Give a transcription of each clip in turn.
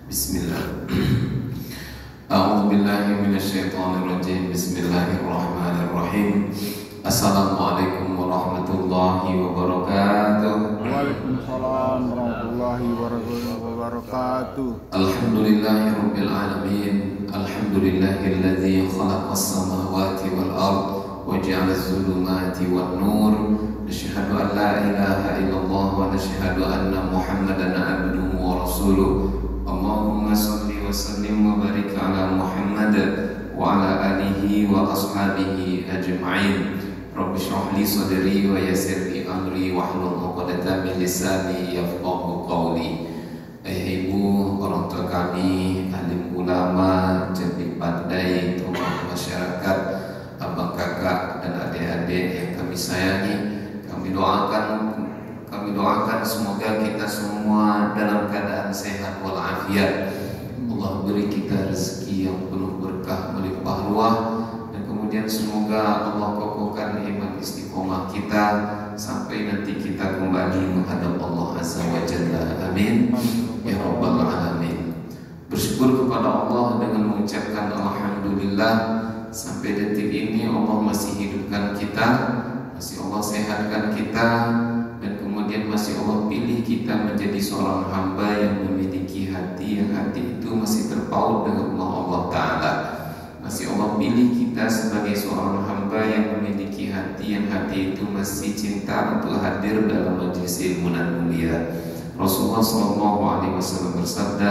Bismillah. A'udzu billahi minasyaitonir rajim. Bismillahirrahmanirrahim. Assalamualaikum warahmatullahi wabarakatuh. Waalaikumsalam warahmatullahi wabarakatuh. Alhamdulillahirabbil alamin. Alhamdulillahilladzi khalaqas samawati wal ard wa ja'ala adh-dhulumati wan nur. Nashhadu an la ilaha illallah wa nashhadu anna Muhammadan abduhu wa rasuluh. Allahumma salli wa sallim wa barik ala Muhammad wa ala alihi wa ashabihi ajma'in. Rabbi shrah li sadri wa yassir li amri wahlul 'uqdatam min lisani yafqahu qawli. Ibu, orang tua kami, alim ulama, cerdik pandai, tokoh masyarakat, abang kakak dan adik-adik yang kami sayangi, kami doakan semoga kita semua dalam keadaan sehat walafiat. Allah beri kita rezeki yang penuh berkah melimpah ruah, dan kemudian semoga Allah kokohkan iman istiqomah kita sampai nanti kita kembali menghadap Allah Azza wa Jalla. Amin ya rabbal alamin. Bersyukur kepada Allah dengan mengucapkan alhamdulillah, sampai detik ini Allah masih hidupkan kita, masih Allah sehatkan kita, dan kemudian masih Allah pilih kita menjadi seorang hamba yang memiliki hati, yang hati itu masih terpaut dengan Allah Ta'ala. Masih Allah pilih kita sebagai seorang hamba yang memiliki hati, yang hati itu masih cinta untuk hadir dalam majlis ilmu dan mulia. Rasulullah SAW bersabda,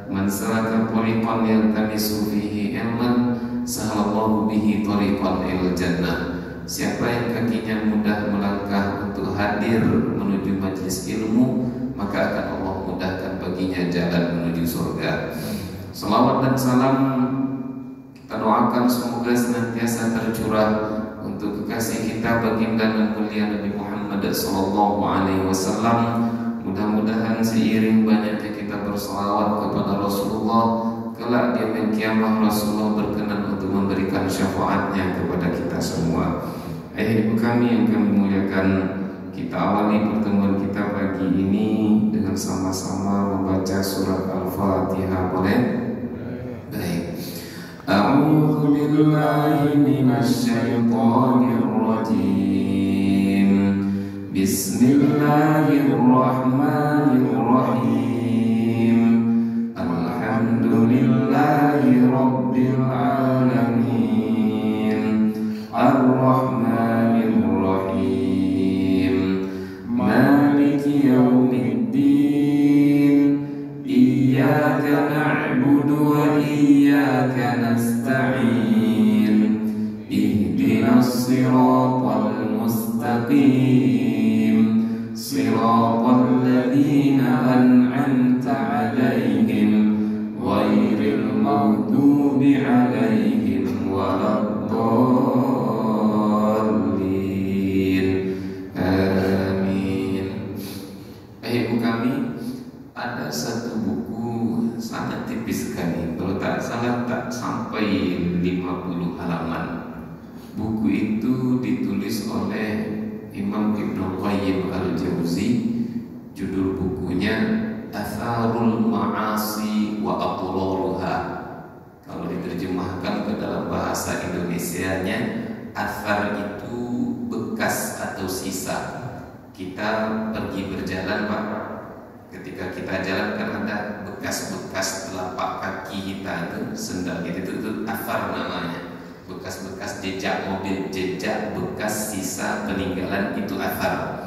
"Man salaka tariqan yaltamisu fihi ilman, sahalallahu bihi tariqan ilal jannah." Siapa yang kakinya mudah melangkah untuk hadir menuju majlis ilmu, maka akan Allah mudahkan baginya jalan menuju surga. Salawat dan salam kita doakan semoga senantiasa tercurah untuk kekasih kita baginda dan mulia Nabi Muhammad SAW. Mudah-mudahan seiring banyaknya kita bersalawat kepada Rasulullah, kelak di yaumil kiamah Rasulullah berkenan untuk memberikan syafaatnya kepada kita semua. Ibu kami yang kami muliakan, kita awali pertemuan kita pagi ini dengan sama-sama membaca surat Al-Fatihah. Boleh? Baik. A'udzu billahi minasy syaithanir rajim. Bismillahirrahmanirrahim. Alhamdulillahi rabbil alamin. Ar-Rahmanir Rahim. Maliki yaumiddin. Iyyaka na'budu wa iyyaka nasta'in. Ihdinas siratal mustaqim. Siratal ladzina an'amta 'alaihim ghairil maghdubi 'alaihim waladdallin. Amin. Ibu kami, ada satu buku sangat tipis sekali, kalau tak salah tak sampai 50 halaman. Buku itu ditulis oleh Imam Ibnu Qayyim Al-Jauzi. Judul bukunya Atharul Ma'asi wa Athraruha. Kalau diterjemahkan ke dalam bahasa Indonesianya, athar itu bekas atau sisa. Kita pergi berjalan, Pak. Ketika kita jalan kan ada bekas-bekas telapak kaki kita itu, sendal itu athar namanya. Bekas-bekas jejak mobil, jejak bekas sisa peninggalan, itu athar.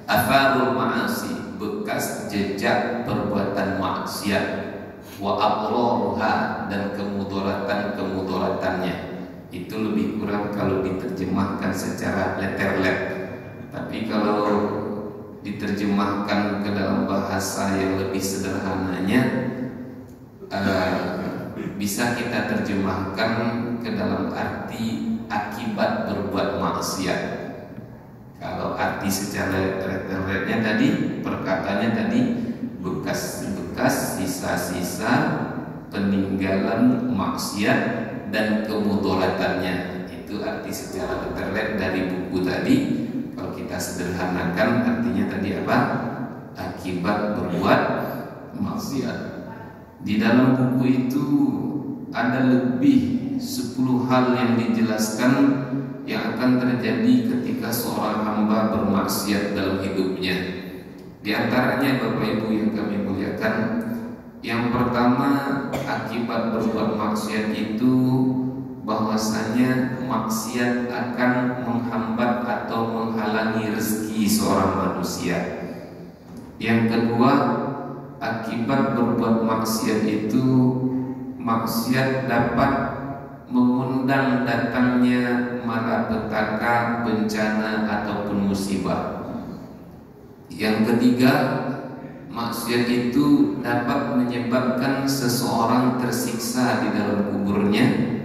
Atharul ma'asi, bekas jejak perbuatan maksiat. Wa athraruha, dan kemudaratan-kemudaratannya. Itu lebih kurang kalau diterjemahkan secara letter-let. Tapi kalau diterjemahkan ke dalam bahasa yang lebih sederhananya, bisa kita terjemahkan ke dalam arti akibat berbuat maksiat. Kalau arti secara letter-letnya tadi, perkataannya tadi, bekas-bekas, sisa-sisa peninggalan maksiat dan kemudaratannya. Itu arti secara letter-let dari buku tadi. Kalau kita sederhanakan artinya tadi apa? Akibat berbuat maksiat. Di dalam buku itu ada lebih 10 hal yang dijelaskan yang akan terjadi ketika seorang hamba bermaksiat dalam hidupnya. Di antaranya Bapak Ibu yang kami muliakan, yang pertama akibat berbuat maksiat itu bahwasanya maksiat akan menghambat atau menghalangi rezeki seorang manusia. Yang kedua, akibat berbuat maksiat itu maksiat dapat mengundang datangnya malapetaka, bencana ataupun musibah. Yang ketiga, maksiat itu dapat menyebabkan seseorang tersiksa di dalam kuburnya.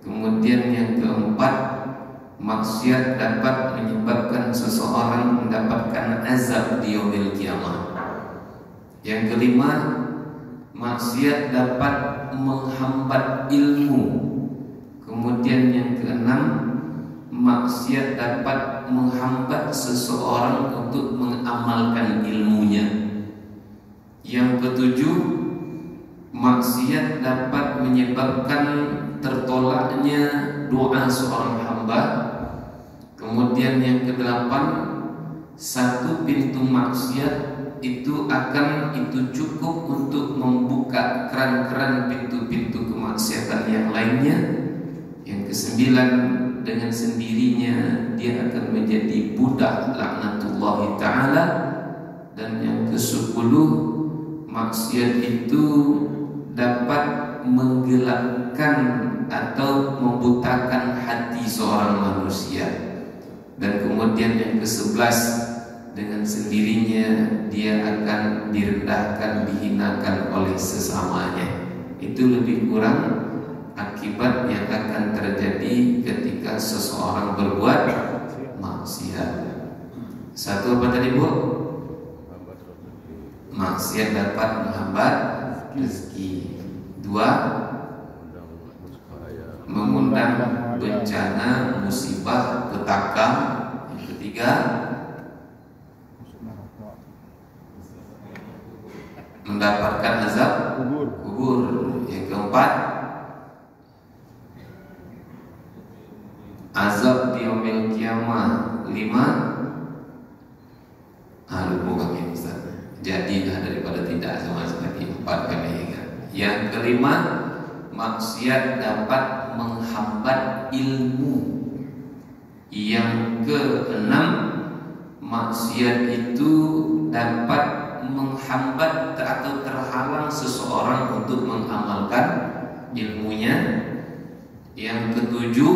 Kemudian yang keempat, maksiat dapat menyebabkan seseorang mendapatkan azab di yaumil qiyamah. Yang kelima, maksiat dapat menghambat ilmu. Kemudian yang keenam, maksiat dapat menghambat seseorang untuk mengamalkan ilmunya. Yang ketujuh, maksiat dapat menyebabkan tertolaknya doa seorang hamba. Kemudian yang kedelapan, satu pintu maksiat itu cukup untuk membuka keran-keran pintu-pintu kemaksiatan yang lainnya. Yang kesembilan, dengan sendirinya dia akan menjadi budak laknatullahi ta'ala. Dan yang kesepuluh, maksiat itu dapat menggelapkan atau membutakan hati seorang manusia. Dan kemudian yang ke-11, dengan sendirinya dia akan direndahkan, dihinakan oleh sesamanya. Itu lebih kurang akibat yang akan terjadi ketika seseorang berbuat maksiat. Satu apa tadi Bu? Maksiat dapat menghambat rezeki. Dua, mengundang bencana, musibah, petaka. Yang ketiga, mendapatkan azab kubur. Yang keempat, azab di yaumil qiyamah. 5, lupa kami Ustaz. Jadilah daripada tidak sama sekali. 4 kami ingat. Yang kelima, maksiat dapat menghambat ilmu. Yang keenam, maksiat itu dapat menghambat atau terhalang seseorang untuk mengamalkan ilmunya. Yang ketujuh,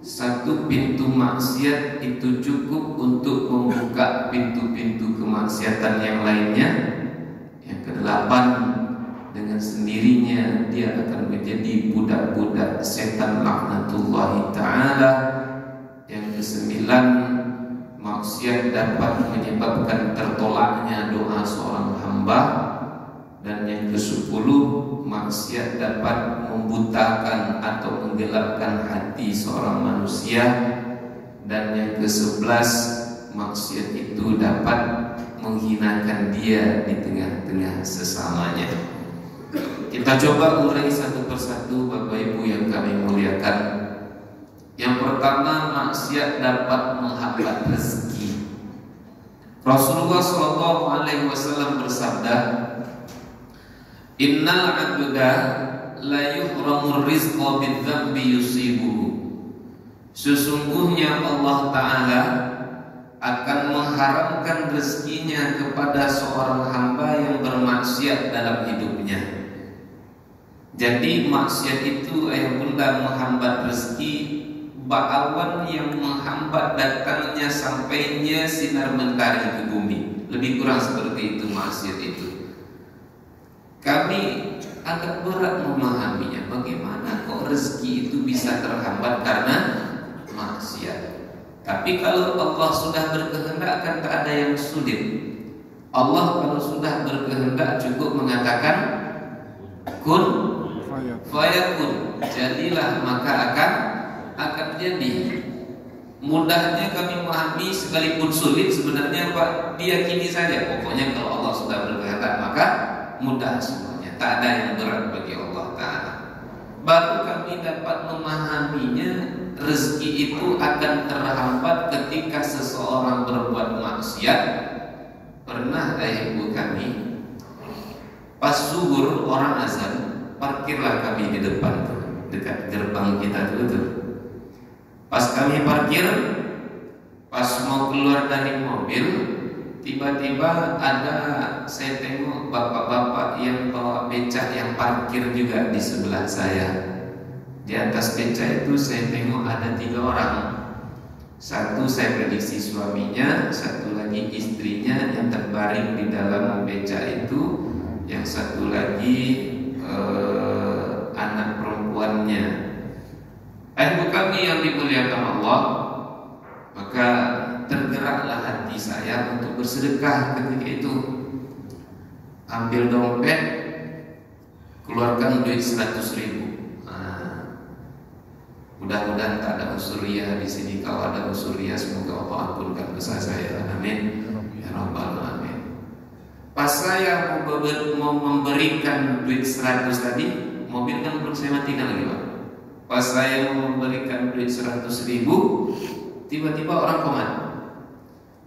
satu pintu maksiat itu cukup untuk membuka pintu-pintu kemaksiatan yang lainnya. Yang kedelapan, dengan sendirinya dia akan menjadi budak-budak setan laknatullahi ta'ala. Yang kesembilan, maksiat dapat menyebabkan tertolaknya doa seorang hamba. Dan yang ke-10, maksiat dapat membutakan atau menggelapkan hati seorang manusia. Dan yang ke-11, maksiat itu dapat menghinakan dia di tengah-tengah sesamanya. Kita coba urai satu persatu Bapak Ibu yang kami muliakan. Yang pertama, maksiat dapat menghambat rezeki. Rasulullah SAW bersabda, Innal abda la yuhramur rizqa bidzambi yusibuhu. Sesungguhnya Allah Ta'ala akan mengharamkan rezekinya kepada seorang hamba yang bermaksiat dalam hidupnya. Jadi maksiat itu ayah bunda menghambat rezeki, ba'awan yang menghambat datangnya sampainya sinar mentari ke bumi. Lebih kurang seperti itu maksiat itu. Kami agak berat memahaminya. Bagaimana kok rezeki itu bisa terhambat karena maksiat? Tapi kalau Allah sudah berkehendak kan tak ada yang sulit. Allah kalau sudah berkehendak cukup mengatakan kun fayakun, jadilah maka akan jadi. Mudahnya kami memahami sekalipun sulit sebenarnya Pak, diyakini saja. Pokoknya kalau Allah sudah berkehendak maka mudah semuanya. Tak ada yang berat bagi Allah Ta'ala. Baru kami dapat memahaminya. Rezeki itu akan terhambat ketika seseorang berbuat maksiat. Pernah ibu kami pas zuhur orang azan, parkirlah kami di depan tuh, dekat gerbang kita tuh. Pas kami parkir, pas mau keluar dari mobil, tiba-tiba ada, saya tengok bapak-bapak yang bawa becak yang parkir juga di sebelah saya. Di atas becak itu saya tengok ada 3 orang. Satu saya prediksi suaminya, satu lagi istrinya yang terbaring di dalam becak itu, yang satu lagi anak perempuannya. Ibu kami yang dimuliakan Allah, maka tergeraklah hati saya untuk bersedekah ketika itu. Ambil dompet, keluarkan duit 100.000. Mudah-mudahan tak ada usuriah di sini. Kalau ada usuriah, semoga Allah ampunkan dosa saya. Amin. Ya Rabbal Alamin. Pas saya mau memberikan duit 100 tadi, mobil kan belum saya matikan lagi Pak. Pas saya mau memberikan duit 100.000, tiba-tiba orang komat.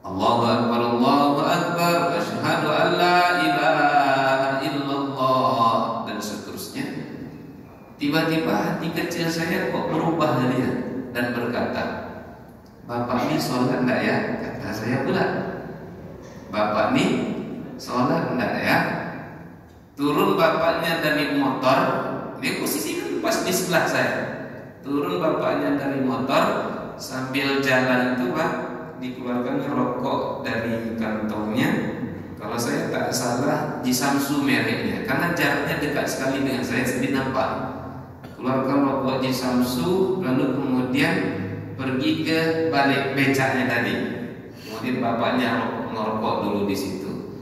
Allahu Akbar, Allahu Akbar, asyhadu an la ilaha illallah, dan seterusnya. Tiba-tiba hati kecil saya kok berubah dia dan berkata, Bapak ini sholat enggak ya? Kata saya pula, Bapak ini sholat enggak ya? Turun bapaknya dari motor, dia posisi pas di sebelah saya. Turun bapaknya dari motor, sambil jalan itu Pak, dikeluarkan rokok dari kantongnya. Kalau saya tak salah Jisamsu mereknya, karena jaraknya dekat sekali dengan saya, jadi nampak. Keluarkan rokok Jisamsu, lalu kemudian pergi ke balik becaknya tadi. Kemudian bapaknya ngerokok dulu di situ.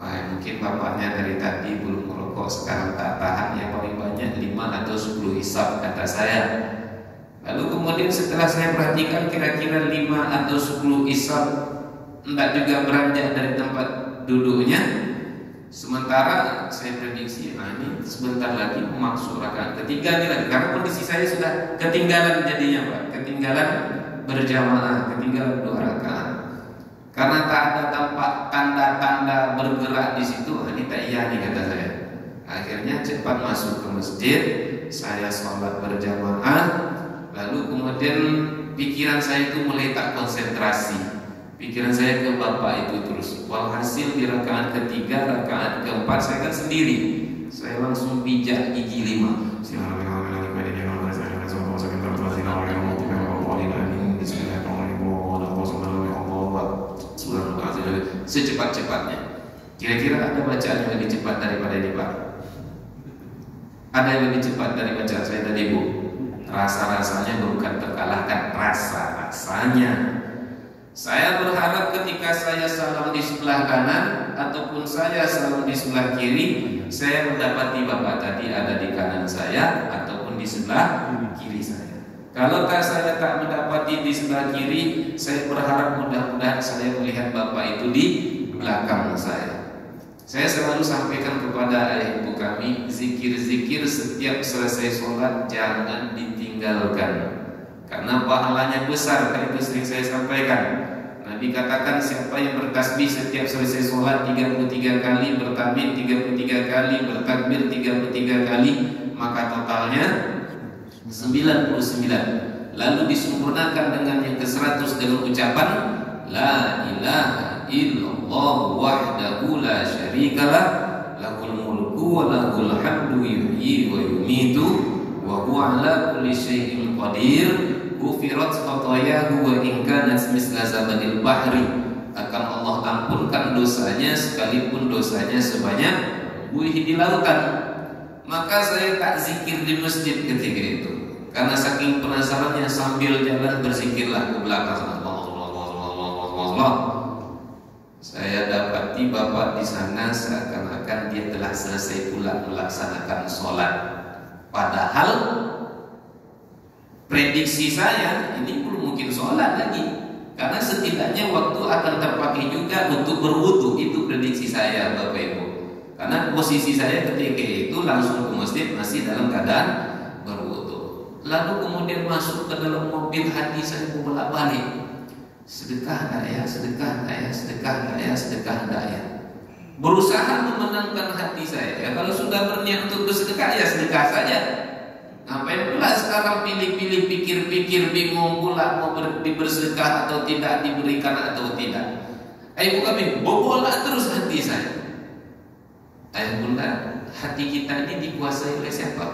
Mungkin bapaknya dari tadi belum ngerokok, sekarang tak tahan, ya paling banyak 5 atau 10 hisap kata saya. Lalu kemudian setelah saya perhatikan kira-kira 5 atau 10 hisap, enggak juga beranjak dari tempat duduknya. Sementara saya prediksi, ini sebentar lagi masuk rakaat ketiga nih lagi, karena kondisi saya sudah ketinggalan jadinya Pak, ketinggalan berjamaah, ketinggalan 2 rakaat. Karena tak ada tampak tanda-tanda bergerak di situ, ini tak iya nih kata saya. Akhirnya cepat masuk ke masjid, saya sholat berjamaah, lalu kemudian pikiran saya itu mulai tak konsentrasi. Pikiran saya ke bapak itu terus. Walhasil di rakaat ketiga, rakaat keempat saya kan sendiri. Saya langsung pijak gigi 5. Secepat-cepatnya. Kira-kira ada bacaan yang lebih cepat daripada ini Pak? Ada yang lebih cepat dari bacaan saya tadi Bu? Rasa-rasanya bukan terkalahkan, rasa-rasanya. Saya berharap ketika saya salam di sebelah kanan ataupun saya salam di sebelah kiri, saya mendapati bapak tadi ada di kanan saya ataupun di sebelah kiri saya. Kalau saya tak mendapati di sebelah kiri, saya berharap mudah-mudahan saya melihat bapak itu di belakang saya. Saya selalu sampaikan kepada ibu kami, zikir-zikir setiap selesai sholat jangan ditinggalkan. Karena pahalanya besar, itu sering saya sampaikan. Nabi katakan siapa yang bertasbih setiap selesai sholat 33 kali, bertakbir 33 kali, bertakbir 33 kali, maka totalnya 99. Lalu disempurnakan dengan yang ke-100 dengan ucapan La ilaha illallah wahdahu la syarikalah lahul mulku wa lahul hamdu yuhyi wa yumitu wa huwa ala kulli syai'in qadir. Ghufirat khatayahu wa in kanat misla zabadil bahri, akan Allah ampunkan dosanya sekalipun dosanya sebanyak buih di lautan. Maka saya tak zikir di masjid ketika itu, karena saking penasarannya sambil jalan berzikirlah ke belakang Allah. Saya dapati bapak di sana seakan-akan dia telah selesai pula melaksanakan sholat, padahal prediksi saya ini belum mungkin sholat lagi, karena setidaknya waktu akan terpakai juga untuk berwudu. Itu prediksi saya Bapak Ibu, karena posisi saya ketika itu langsung ke masjid masih dalam keadaan berwudu. Lalu kemudian masuk ke dalam mobil, hati saya bolak-balik, sedekah enggak ya, sedekah enggak ya, sedekah enggak ya, sedekah enggak ya. Berusaha memenangkan hati saya. Kalau sudah berniat untuk bersedekah, ya sedekah saja. Ngapain pula sekarang pilih-pilih, pikir-pikir, bingung pula mau bersedekah atau tidak, diberikan atau tidak. Ayo kami bobolak terus hati saya. Ayo bunda, hati kita ini dikuasai oleh siapa?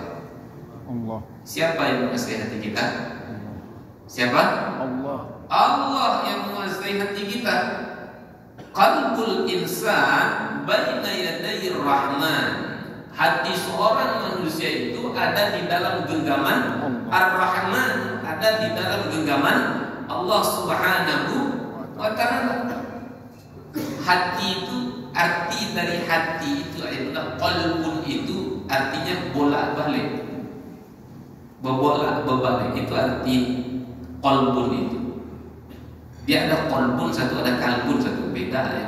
Allah. Siapa yang menguasai hati kita? Siapa? Allah. Allah yang menguasai hati kita. Qalbul insan baina yaday rahman. Hati seorang manusia itu ada di dalam genggaman Ar-Rahman, ada di dalam genggaman Allah Subhanahu wa ta'ala. Hati itu, arti dari hati itu adalah qalbun, itu artinya bolak-balik, bebolak-balik, itu arti qalbun itu. Dia ada qalbun satu, ada kalbun satu, beda ya.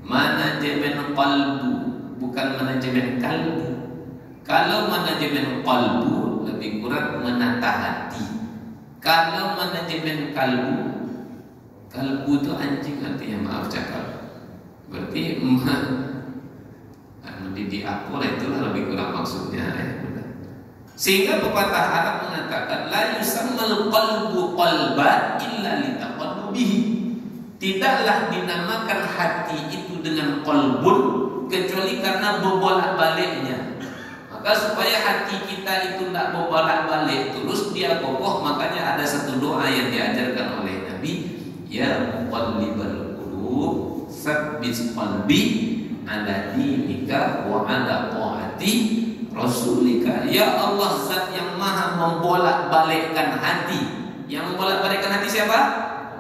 Manajemen qalbu, bukan manajemen kalbu. Kalau manajemen qalbu lebih kurang menata hati. Kalau manajemen kalbu, kalbu itu anjing artinya, maaf cakap. Berarti mendidik apola, itulah lebih kurang maksudnya ya. Sehingga pepatah Arab mengatakan la yusammal qalbu qalban illa litaqallubihi. Tidaklah dinamakan hati itu dengan qalbun kecuali karena bebolak-baliknya. Maka supaya hati kita itu tidak bebolak-balik terus dia kokoh, makanya ada satu doa yang diajarkan oleh Nabi, ya muqallibal qulub tsabbit qalbi ala dinika wa ala taati rasulika. Ya Allah, zat yang maha membolak-balikkan hati. Yang membolak-balikkan hati siapa?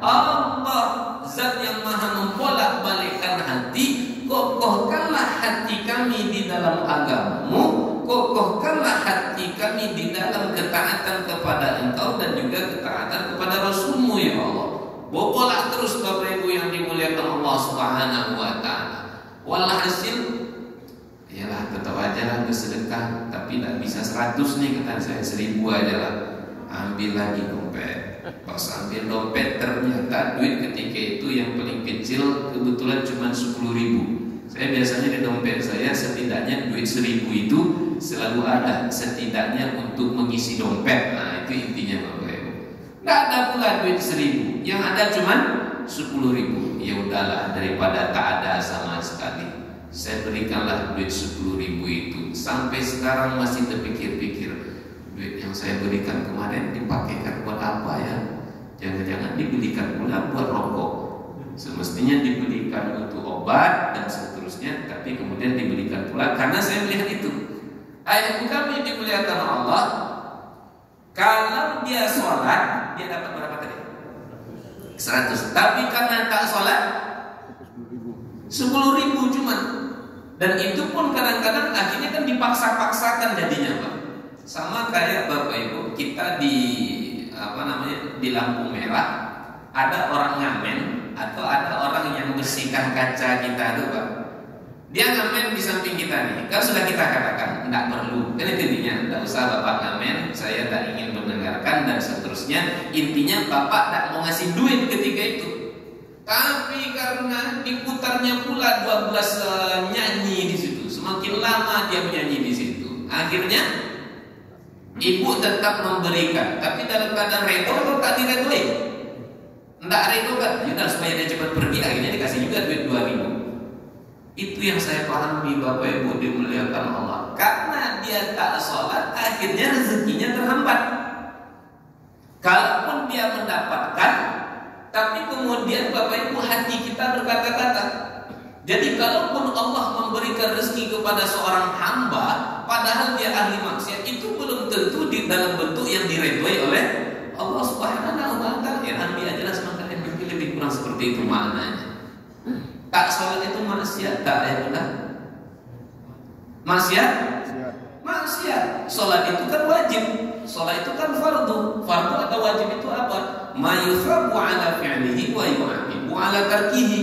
Allah. Zat yang maha membolak-balikkan hati. Kokohkanlah hati kami di dalam agamamu, kokohkanlah hati kami di dalam ketaatan kepada Engkau dan juga ketaatan kepada Rasulmu ya Allah. Bobolak terus Bapak Ibu yang dimuliakan Allah Subhanahu wa ta'ala. Walhasil yalah, tetap aja lah bersedekah, tapi tidak bisa 100 nih, kata saya 1000 aja lah. Ambil lagi dompet. Pas ambil dompet ternyata duit ketika itu yang paling kecil kebetulan cuma 10.000. Saya biasanya di dompet saya setidaknya duit 1000 itu selalu ada, setidaknya untuk mengisi dompet. Nah itu intinya Bapak Ibu. Nggak ada pula duit 1000, yang ada cuma 10.000. Ya udahlah, daripada tak ada sama sekali, saya berikanlah duit 10.000 itu. Sampai sekarang masih terpikir-pikir, duit yang saya berikan kemarin dipakaikan buat apa ya? Jangan-jangan dibelikan pula buat rokok. Semestinya dibelikan untuk obat dan seterusnya, tapi kemudian dibelikan pula karena saya melihat itu. Ayat kami dimuliakan Allah, kalau dia sholat dia dapat berapa tadi? 100. Tapi karena tak sholat 10.000 cuma. Dan itu pun kadang-kadang akhirnya kan dipaksa-paksakan jadinya Pak. Sama kayak Bapak Ibu, kita di di lampu merah ada orang ngamen atau ada orang yang bersihkan kaca kita itu Pak. Dia ngamen di samping kita nih. Kan sudah kita katakan enggak perlu. Kan intinya enggak usah Bapak ngamen, saya tak ingin mendengarkan dan seterusnya. Intinya Bapak tak mau ngasih duit ketika itu. Tapi karena diputarnya pula 12 nyanyi di situ, semakin lama dia menyanyi di situ. Akhirnya ibu tetap memberikan, tapi dalam keadaan redo atau tak diredoi? Tidak redo kan? Yaudah supaya dia cepat pergi, akhirnya dikasih juga duit 2.000. Itu yang saya pahami Bapak Ibu dimuliakan Allah. Karena dia tak sholat, akhirnya rezekinya terhambat. Kalaupun dia mendapatkan, tapi kemudian Bapak Ibu hati kita berkata-kata. Jadi kalaupun Allah memberikan rezeki kepada seorang hamba, padahal dia ahli maksiat, itu belum tentu di dalam bentuk yang diredoi oleh Allah Subhanahu wa ta'ala. Ambil aja lah semangat yang lebih kurang seperti itu maknanya. Tak sholat itu maksiat, tak ya benar? Maksiat? Maksiat. Sholat itu kan wajib. Sholat itu kan fardu. Fardu atau wajib itu apa? ma yuthabu ala fi'lihi wa yu'aqibu ala tarkihi,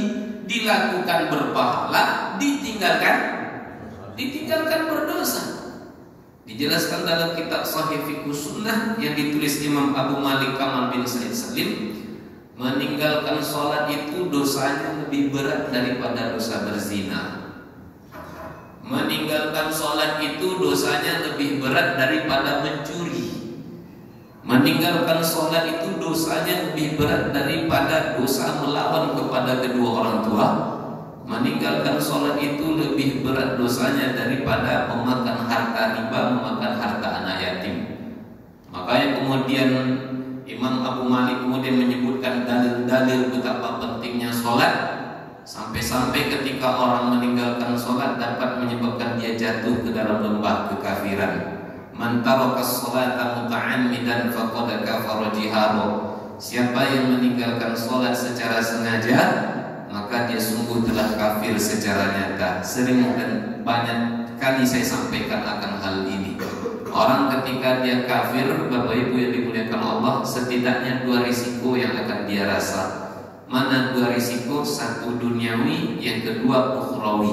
dilakukan berpahala, ditinggalkan berdosa. Dijelaskan dalam kitab Sahih Fiqh Sunnah yang ditulis Imam Abu Malik Kamal bin Said Salim, meninggalkan sholat itu dosanya lebih berat daripada dosa berzina. Meninggalkan sholat itu dosanya lebih berat daripada mencuri. Meninggalkan sholat itu dosanya lebih berat daripada dosa melawan kepada kedua orang tua. Meninggalkan sholat itu lebih berat dosanya daripada memakan harta riba, memakan harta anak yatim. Makanya kemudian Imam Abu Malik kemudian menyebutkan dalil-dalil betapa pentingnya sholat, sampai-sampai ketika orang meninggalkan sholat dapat menyebabkan dia jatuh ke dalam lembah kekafiran. Man taraka sholata muta'ammidan faqad kafara jihara. Siapa yang meninggalkan sholat secara sengaja, maka dia sungguh telah kafir secara nyata. Sering dan banyak kali saya sampaikan akan hal ini. Orang ketika dia kafir, Bapak Ibu yang dimuliakan Allah, setidaknya dua risiko yang akan dia rasa. Mana dua risiko? Satu duniawi, yang kedua ukhrawi.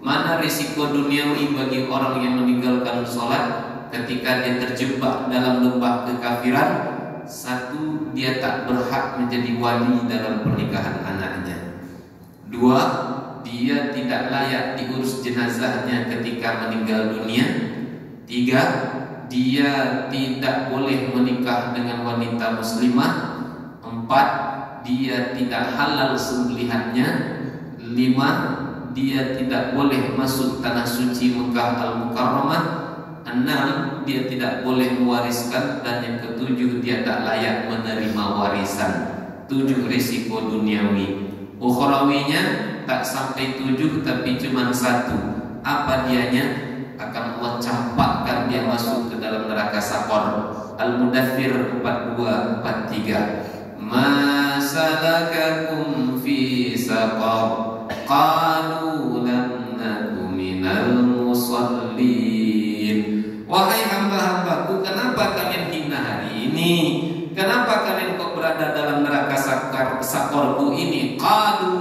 Mana risiko duniawi bagi orang yang meninggalkan sholat ketika dia terjebak dalam lembah kekafiran? Satu, dia tak berhak menjadi wali dalam pernikahan anaknya. Dua, dia tidak layak diurus jenazahnya ketika meninggal dunia. Tiga, dia tidak boleh menikah dengan wanita muslimah. Empat, dia tidak halal sembelihannya. Lima, dia tidak boleh masuk tanah suci Mekah Al-Mukarramah. Enam, dia tidak boleh mewariskan. Dan yang ketujuh, dia tak layak menerima warisan. Tujuh risiko duniawi. Ukhrawinya tak sampai tujuh, tapi cuma satu. Apa dianya? Akan Allah campakkan dia masuk ke dalam neraka Saqar. Al-Mudaththir 42-43. Ma salakakum fi saqar? Qalu lam naku minal musallin. Wahai hamba-hambaku, kenapa kalian hina hari ini? Kenapa kalian kok berada dalam neraka Saqarku ini? Qalu,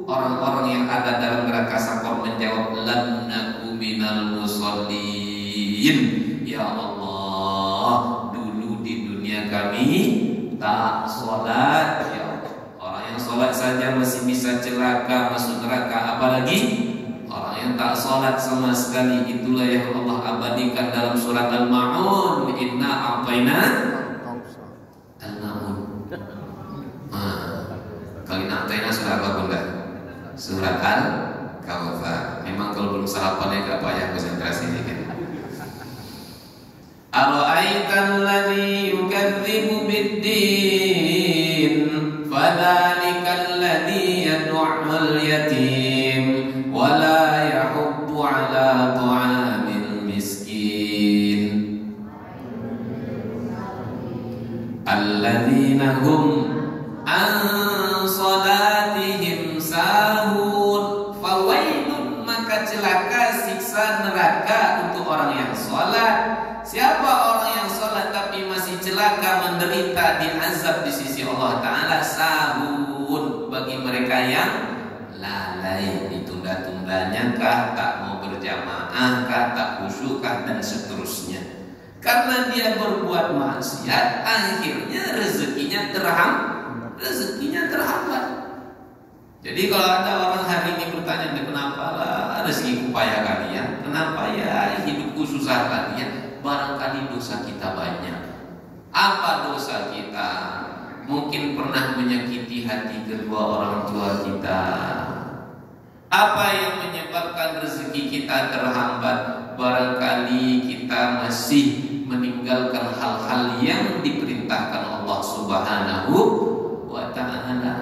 orang-orang yang ada dalam neraka Saqar menjawab, lam naku minal musallin. Ya Allah, dulu di dunia kami tak sholat. Ya Allah, orang yang sholat saja masih bisa celaka masuk neraka, apalagi orang yang tak sholat sama sekali. Itulah yang Allah abadikan dalam surat Al-Ma'un, inna a'tayna Al-Ma'un. Kali a'tayna surat apa bunda? Surat Al-Kautsar. Memang kalau belum sarapannya gak payah konsentrasi dikit. Ara'aital ladzi yukadzibu bid-din fadzalikal ladzi yad'ul yatim wa la yahuddu 'ala ta'amil miskin alladzina hum an salatihim sahun. Fawailun, maka celaka siksa neraka untuk orang yang sholat. Siapa orang yang sholat tapi masih celaka, menderita, diazab di sisi Allah Ta'ala? Sahun, bagi mereka yang lalai, ditunda-tundanya kah, tak mau berjamaah kah, tak khusyuk kah, dan seterusnya. Karena dia berbuat maksiat, akhirnya rezekinya terhambat. Jadi kalau ada orang hari ini bertanya, kenapa lah rezekiku payah kalian? Kenapa ya hidupku susah kalian? Barangkali dosa kita banyak. Apa dosa kita? Mungkin pernah menyakiti hati kedua orang tua kita. Apa yang menyebabkan rezeki kita terhambat? Barangkali kita masih meninggalkan hal-hal yang diperintahkan Allah Subhanahu wa Ta'ala.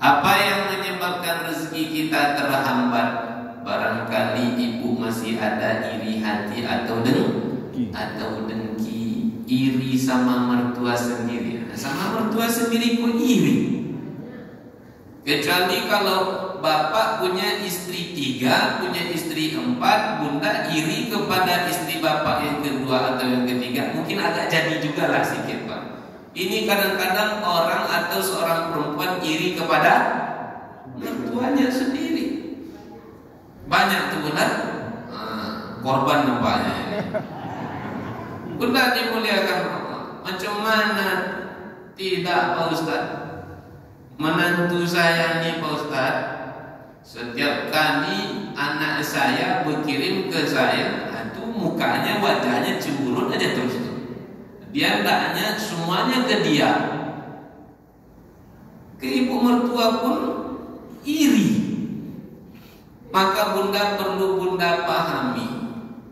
Apa yang menyebabkan rezeki kita terhambat? Barangkali ibu masih ada iri hati atau dengki, iri sama mertua sendiri. Sama mertua sendiri pun iri. Kecuali kalau bapak punya istri 3, punya istri 4, bunda iri kepada istri bapak yang kedua atau yang ketiga, mungkin agak jadi juga lah sedikit pak. Ini kadang-kadang orang atau seorang perempuan iri kepada mertuanya sendiri. Banyak tuh benar korban nampaknya ini. Bunda dimuliakan Allah. Macam mana tidak Pak Ustaz? Menantu saya nih Pak Ustaz, setiap kali anak saya berkirim ke saya, itu mukanya, wajahnya cemberut aja terus. Dia hendaknya semuanya ke dia. Ke ibu mertua pun iri. Maka bunda perlu bunda pahami,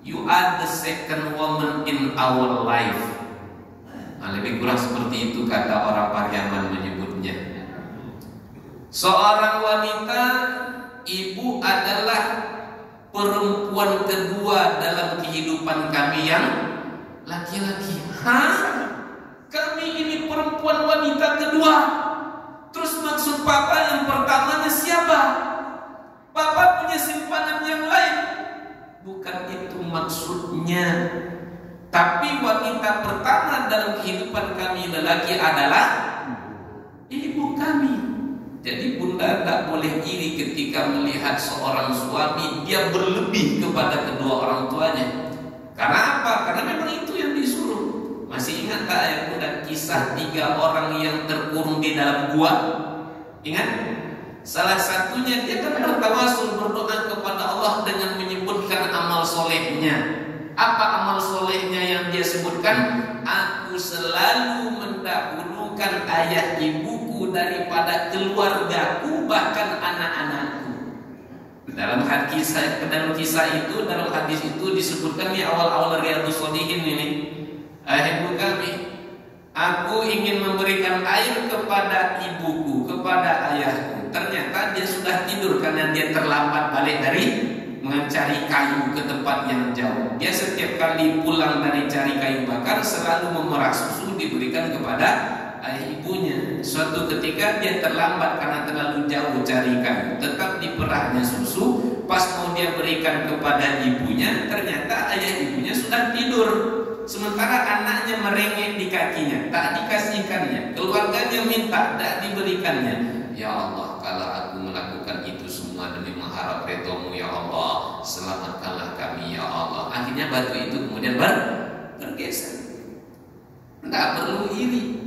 you are the second woman in our life. Nah, lebih kurang seperti itu kata orang Pariaman menyebutnya. Seorang wanita, ibu adalah perempuan kedua dalam kehidupan kami yang laki-laki. Hah? Kami ini perempuan wanita kedua. Terus maksud papa yang pertamanya siapa? Papa punya simpanan yang lain. Bukan itu maksudnya. Tapi wanita pertama dalam kehidupan kami lelaki adalah ibu kami. Jadi bunda tak boleh iri ketika melihat seorang suami dia berlebih kepada kedua orang tuanya. Karena apa? Karena memang itu yang disuruh. Masih ingat tak ya bunda kisah 3 orang yang terkurung di dalam gua? Ingat? Salah satunya dia kan bertawasul, berdoa kepada Allah dengan menyebutkan amal solehnya. Apa amal solehnya yang dia sebutkan? Aku selalu mendahulukan ayah ibuku daripada keluargaku, bahkan anak-anakku. Dalam kisah itu, dalam hadis itu disebutkan di awal-awal Riyadhus Shalihin ini, ibu kami, aku ingin memberikan air kepada ibuku, kepada ayahku. Ternyata dia sudah tidur karena dia terlambat balik dari mencari kayu ke tempat yang jauh. Dia setiap kali pulang dari cari kayu bakar selalu memerah susu diberikan kepada ayah ibunya. Suatu ketika dia terlambat karena terlalu jauh cari kayu, tetap diperahnya susu. Pas mau dia berikan kepada ibunya, ternyata ayah ibunya sudah tidur. Sementara anaknya merengek di kakinya, tak dikasihkannya. Keluarganya minta, tak diberikannya. Ya Allah, kalau aku melakukan itu semua demi mengharap ridho-Mu ya Allah, selamatkanlah kami ya Allah. Akhirnya batu itu kemudian bergeser. Tidak perlu iri.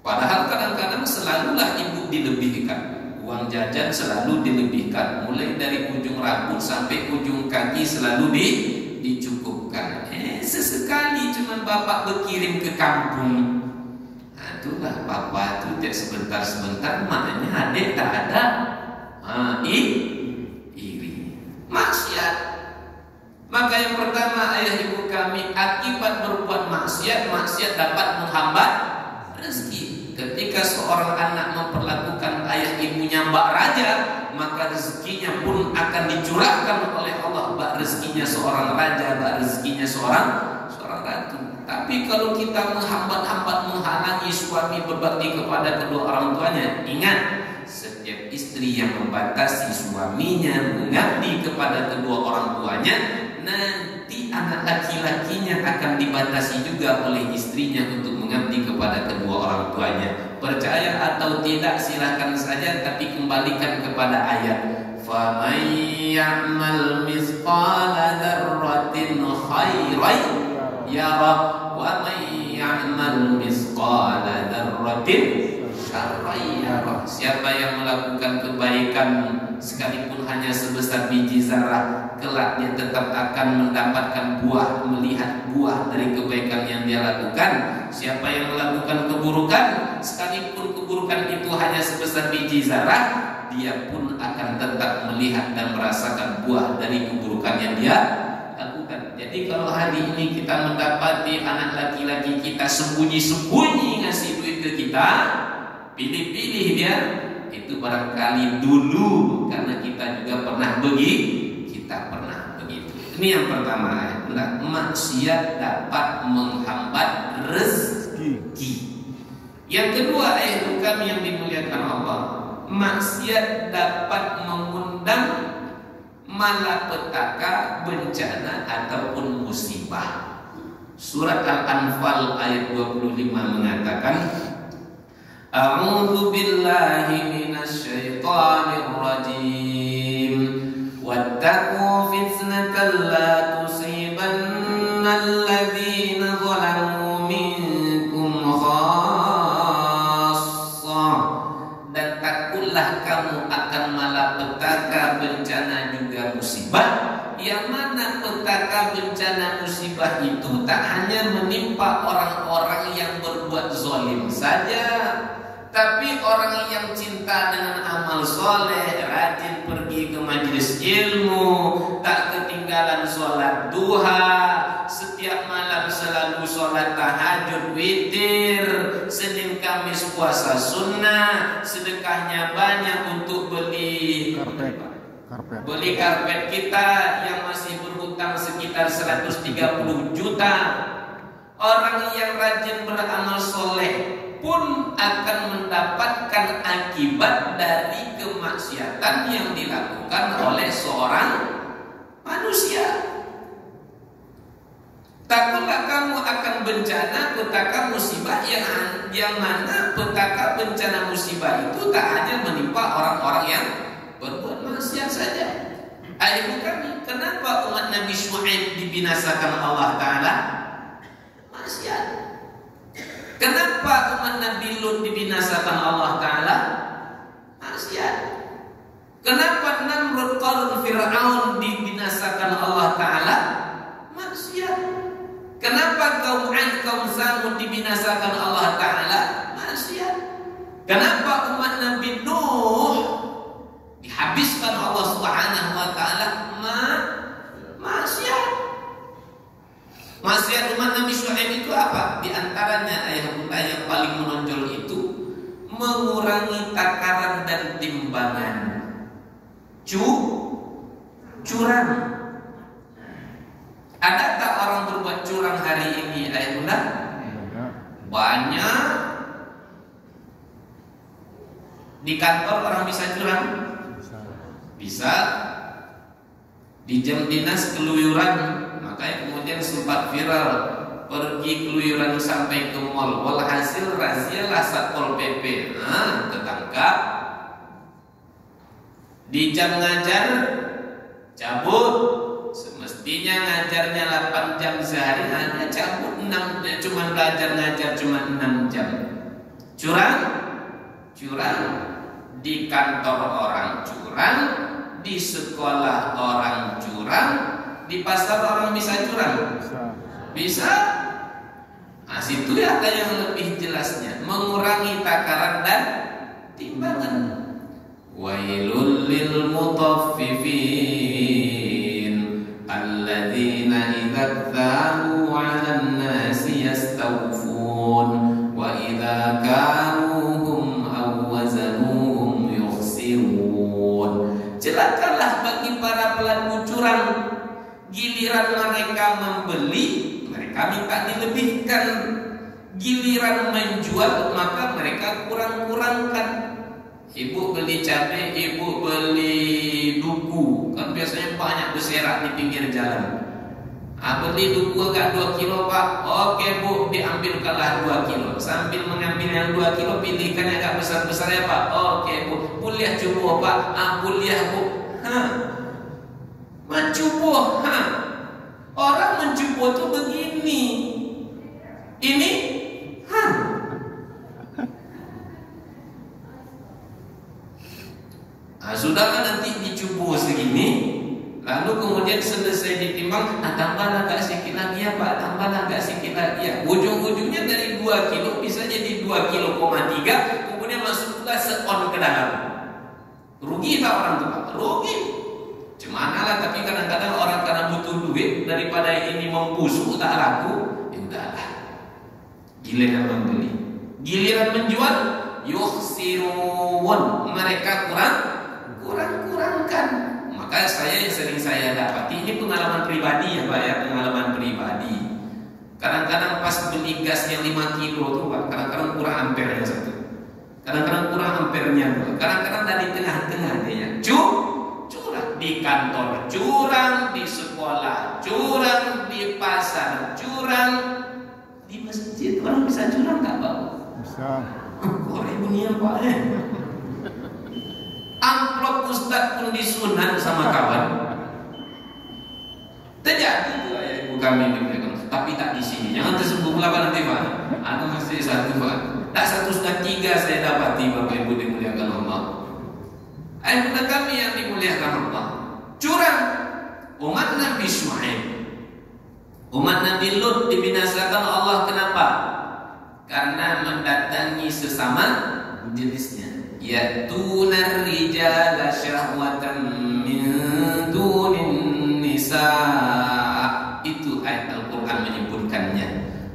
Padahal kadang-kadang selalulah ibu dilebihkan. Uang jajan selalu dilebihkan. Mulai dari ujung rambut sampai ujung kaki selalu dicukupkan. Sesekali cuma bapak berkirim ke kampung. Nah, itulah bapak itu tiap sebentar-sebentar maknanya adik tak ada. Iri. Maksiat. Maka yang pertama ayah ibu kami, akibat berbuat maksiat dapat menghambat rezeki. Ketika seorang anak memperlakukan ayah ibunya bak raja, maka rezekinya pun akan dicurahkan oleh Allah. Bak rezekinya seorang raja, bak rezekinya seorang ratu. Tapi kalau kita menghambat-hambat, menghalangi suami berbakti kepada kedua orang tuanya, ingat, setiap istri yang membatasi suaminya mengabdi kepada kedua orang tuanya, nanti anak laki-lakinya akan dibatasi juga oleh istrinya untuk mengabdi kepada kedua orang tuanya. Percaya atau tidak silahkan saja, tapi kembalikan kepada ayat. فَمَنْ يَعْمَلْ مِثْقَالَ ذَرَّةٍ خَيْرًا يَرَهُ وَمَنْ يَعْمَلْ مِثْقَالَ ذَرَّةٍ شَرًّا يَرَهُ. Siapa yang melakukan kebaikan sekalipun hanya sebesar biji zarah, kelak dia tetap akan mendapatkan buah, melihat buah dari kebaikan yang dia lakukan. Siapa yang melakukan keburukan, sekalipun keburukan itu hanya sebesar biji zarah, dia pun akan tetap melihat dan merasakan buah dari keburukan yang dia lakukan. Jadi kalau hari ini kita mendapati anak laki-laki kita sembunyi-sembunyi ngasih duit ke kita, pilih-pilih dia, itu barangkali dulu karena kita juga pernah begitu. Ini yang pertama, maksiat dapat menghambat rezeki. Yang kedua, kami yang dimuliakan Allah, maksiat dapat mengundang malapetaka, bencana ataupun musibah. Surat Al-Anfal ayat 25 mengatakan, A'udzu billahi minasy syaithanir rajim. Wattaqu fitnatan la tusibanna alladziina zalamu minkum khassah. Dan takutlah kamu akan malapetaka, bencana juga musibah, yang mana petaka bencana musibah itu tak hanya menimpa orang-orang yang berbuat zalim saja, tapi orang yang cinta dengan amal soleh, rajin pergi ke majelis ilmu, tak ketinggalan sholat duha, setiap malam selalu sholat tahajud witir, Senin Kamis puasa sunnah, sedekahnya banyak untuk beli karpet kita yang masih berhutang sekitar 130 juta. Orang yang rajin beramal soleh pun akan mendapatkan akibat dari kemaksiatan yang dilakukan oleh seorang manusia. Takutlah kamu akan bencana, petaka musibah yang mana petaka bencana musibah itu tak hanya menimpa orang-orang yang berbuat maksiat saja. Ibu kami, kenapa umat Nabi Syuaib dibinasakan Allah Ta'ala? Maksiat. Kenapa umat Nabi Lut dibinasakan Allah Ta'ala? Maksiat. Kenapa Namrud, Qarun, Fir'aun dibinasakan Allah Ta'ala? Maksiat. Kenapa kaum 'Ad, kaum Samud dibinasakan Allah Ta'ala? Maksiat. Kenapa umat Nabi Nuh dihabiskan Allah Subhanahu wa Ta'ala? Maksiat. Maksiat umat Nabi Syuaib itu apa? Di antaranya ayat yang paling menonjol itu mengurangi takaran dan timbangan. Curang. Ada tak orang berbuat curang hari ini, ayat bunda? Banyak. Di kantor orang bisa curang? Bisa. Di jam dinas keluyuran. Makanya kemudian sempat viral, pergi keluyuran sampai ke mall, walhasil razia lah Satpol PP. Ketangkap. Di jam ngajar cabut, semestinya ngajarnya 8 jam sehari, hanya cabut 6, cuma belajar ngajar cuma 6 jam. Curang. Di kantor orang curang, di sekolah orang curang, di pasar orang bisa curang? Bisa. Nah, situ ya ada yang lebih jelasnya, mengurangi takaran dan timbangan. Wailul lil mutaffifin alladzina idza kanu 'alan nasi yastawfun wa idza kanuhum aw wazanuhum yukhsirun. Celakalah bagi para pelaku curang. Giliran mereka membeli, mereka minta dilebihkan. Giliran menjual, maka mereka kurang-kurangkan. Ibu beli cabai, ibu beli duku, kan biasanya banyak berserak di pinggir jalan. Beli duku agak 2 kilo pak. Oke bu, diambilkanlah 2 kilo. Sambil mengambil yang 2 kilo, pilihkan yang agak besar-besar ya pak. Oke bu, kuliah cukup pak. Kuliah bu. Mencubuh, orang mencubuh itu begini. Ini, sudahlah nanti dicubuh segini, lalu kemudian selesai ditimbang, tambahlah agak sedikit lagi ya pak, tambahlah agak sedikit lagi ya. Ujung-ujungnya dari 2 kilo bisa jadi 2,3 kilo, kemudian masuklah se-on ke dalam. Rugi tak orang itu pak? Rugi. Cemana lah, tapi kadang-kadang orang karena butuh duit, daripada ini membusuk tak laku, ya udahlah. Giliran membeli, giliran menjual, yukhsirun, mereka kurang-kurangkan. Maka saya sering saya dapati, ini pengalaman pribadi ya pak ya, pengalaman pribadi. Kadang-kadang pas beli gas yang 5 kilo tuh pak, kadang-kadang kurang ampernya 1, kadang-kadang kurang ampernya 2, kadang-kadang dari tengah-tengah dia curang di kantor, curang di sekolah sekolah curang, di pasar curang, di masjid orang bisa curang nggak Pak? Bisa. Kok bunyinya Pak ya? Amplop ustaz pun disunat sama kawan. Terjadi tuh ayah ibu kami dimuliakan, tapi tak di sini. Jangan tersebut apa nanti Pak. Ada masih satu Pak. Tak satu sudah tiga saya dapati Bapak Ibu dimuliakan Allah. Ayah bunda kami yang dimuliakan Allah, curang. Umat Nabi Syuaib, umat Nabi Lut dibinasakan Allah. Kenapa? Karena mendatangi sesama jenisnya. Ya'tunar rijala syahwatan min dunin nisa. Itu ayat Al-Quran menyebutkannya.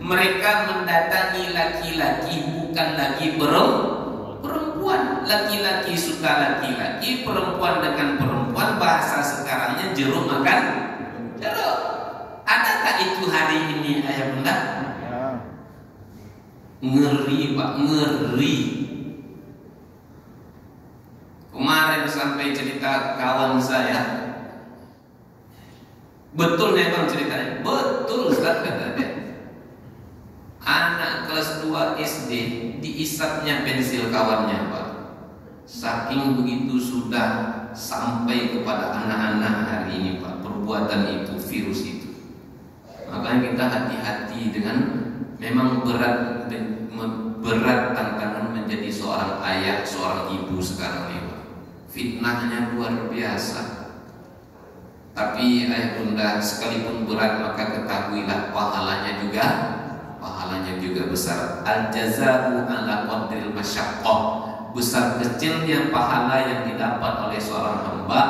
Mereka mendatangi laki-laki, bukan lagi perempuan. Laki-laki suka laki-laki, perempuan dengan perempuan. Bahasa sekarangnya jeruk makan jeruk. Adakah itu hari ini ayah bunda? Ya. Ngeri Pak, ngeri. Kemarin sampai cerita kawan saya. Betul ya Bang ceritanya? Betul Ustaz kata dia. Anak kelas 2 SD diisapnya pensil kawannya Pak. Saking begitu sudah sampai kepada anak-anak hari ini Pak, perbuatan itu, virus itu. Makanya kita hati-hati dengan, memang berat tantangan menjadi seorang ayah, seorang ibu sekarang ini Pak. Fitnahnya luar biasa. Tapi ayah bunda, sekalipun berat maka ketahuilah pahalanya juga besar. Al-jazā'u 'alā qadril masyaqqah. Besar kecilnya pahala yang didapat oleh seorang hamba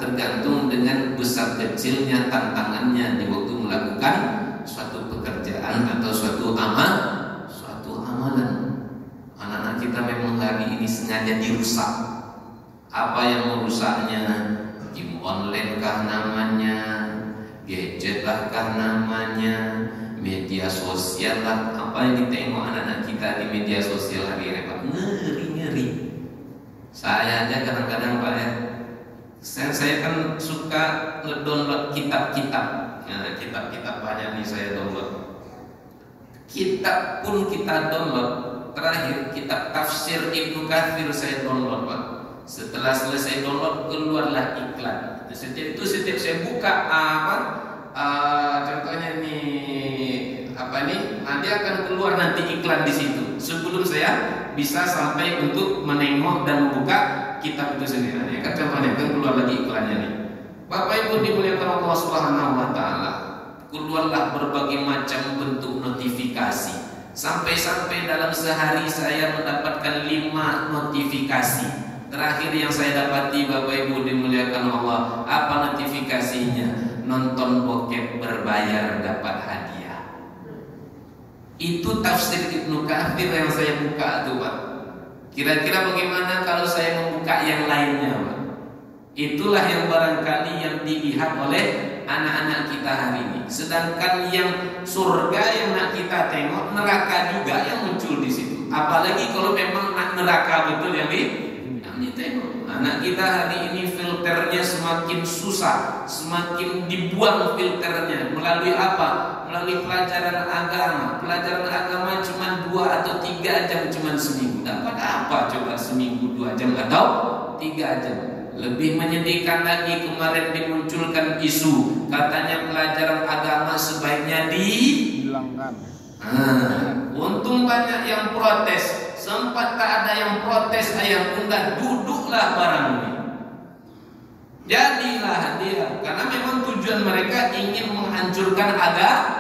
tergantung dengan besar kecilnya tantangannya di waktu melakukan suatu pekerjaan atau suatu amalan. Anak-anak kita memang hari ini sengaja dirusak. Apa yang merusaknya? Game online kah namanya, gadget lah kah namanya, media sosial lah. Apa yang ditengok anak-anak kita di media sosial hari ini Pak, ngeri. Saya aja kadang-kadang Pak ya, saya kan suka ngedownload kitab-kitab. Nah, kitab-kitab banyak nih saya download. Kitab pun kita download. Terakhir kitab tafsir Ibnu Katsir saya download Pak. Setelah selesai download keluarlah iklan. Setiap saya buka contohnya nih dia akan keluar nanti iklan di situ. Sebelum saya bisa sampai untuk menengok dan membuka kitab itu sendiri. Kan contohnya kan keluar lagi iklannya nih. Bapak Ibu dimuliakan Allah Subhanahu wa taala. Keluarlah berbagai macam bentuk notifikasi. Sampai-sampai dalam sehari saya mendapatkan 5 notifikasi. Terakhir yang saya dapati Bapak Ibu dimuliakan Allah, apa notifikasinya? Nonton bokep berbayar dapat hadiah. Itu tafsir Ibnu Katsir yang saya buka tuh Pak. Kira-kira bagaimana kalau saya membuka yang lainnya Pak? Itulah yang barangkali yang dilihat oleh anak-anak kita hari ini. Sedangkan yang surga yang nak kita tengok, neraka juga yang muncul di situ. Apalagi kalau memang neraka betul yang ditengok. Anak kita hari ini filternya semakin susah, semakin dibuang filternya. Melalui apa? Melalui pelajaran agama. Pelajaran agama cuma 2 atau 3 jam cuma seminggu. Dapat apa coba seminggu 2 jam atau 3 jam? Lebih menyedihkan lagi, kemarin dimunculkan isu katanya pelajaran agama sebaiknya dihilangkan. Untung banyak yang protes. Sempat tak ada yang protes ayah bunda, duduklah barang ini. Jadilah dia, karena memang tujuan mereka ingin menghancurkan agama.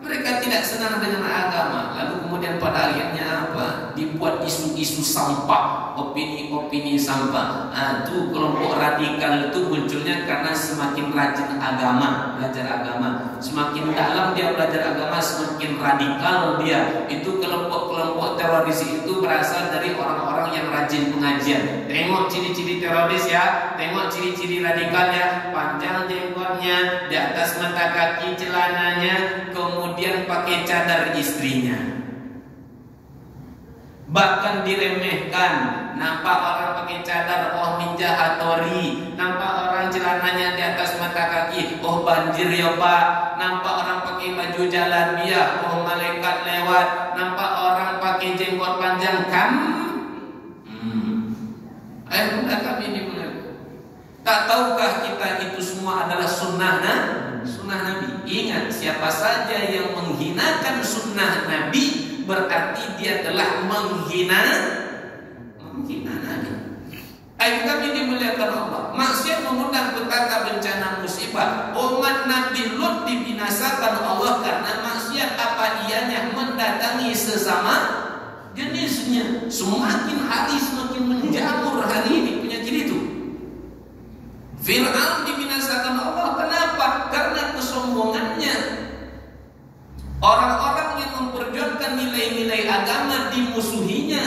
Mereka tidak senang dengan agama. Lalu kemudian pada akhirnya apa? Dibuat isu-isu sampah, opini-opini sampah. Itu kelompok radikal itu munculnya karena semakin rajin agama, belajar agama. Semakin dalam dia belajar agama, semakin radikal dia. Itu kelompok-kelompok teroris itu berasal dari orang-orang yang rajin pengajian. Tengok ciri-ciri teroris ya, tengok ciri-ciri radikalnya, panjang jenggotnya, di atas mata kaki celananya, kemudian pakai cadar istrinya. Bahkan diremehkan, nampak orang pakai cadar, oh ninja hatori, nampak orang celananya di atas banjir ya Pak, nampak orang pakai baju jalabiah, oh malaikat lewat, nampak orang pakai jenggot panjang kan? Bunda kami dimulai. Tak tahukah kita itu semua adalah sunnah Nabi? Ingat, siapa saja yang menghinakan sunnah Nabi berarti dia telah menghina Nabi. Kami dimuliakan Allah. Maksiat mengundang petaka bencana musibah. Umat Nabi Lut dibinasakan Allah karena maksiat. Apa ianya? Mendatangi sesama jenisnya. Semakin hari semakin menjamur hari ini penyakit itu. Fir'aun dibinasakan Allah. Kenapa? Karena kesombongannya. Orang-orang yang memperjuangkan nilai-nilai agama dimusuhinya.